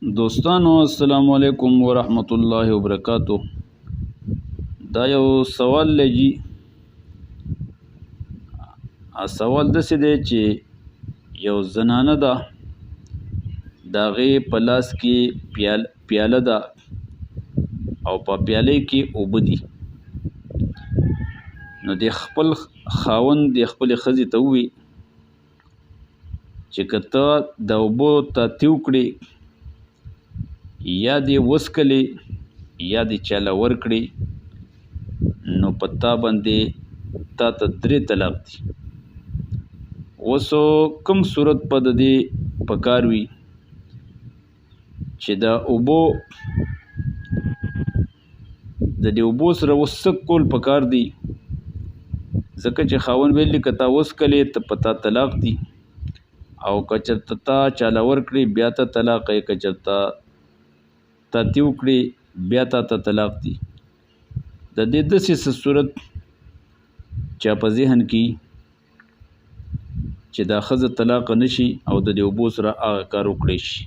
دوستانو السلام علیکم ورحمت الله وبرکاتو. دا یو سوال لګي. سوال داسې دی چې یو زنانه ده، د هغې په لاس کې پیاله ده او په پیالې کې اوبه دي. نو د خپل خاوند د خپلې ښځې ته ووي چې که ته د اوبو تاتي وکړې یا دې وسکلې یا دې چاله ورکړې، نو په تا باندې تا ته 3 طلاق دي. اوس کوم صورت په د دې پکار وي چې د اوبو سره اوس څه کول پکار دي، ځکه چې خاوند ویلي که تا وسکلې ته په تا طلاق دي، او که چېرته تا چاله ورکړې بیا ته طلاق یې، که چېرته تاتي وکړې بیا تا ته طلاق دي. د دې داسې څه صورت چا په ذهن کې چې دا ښځه طلاق نه شي او د دې اوبو سره هغه کار وکړی شي.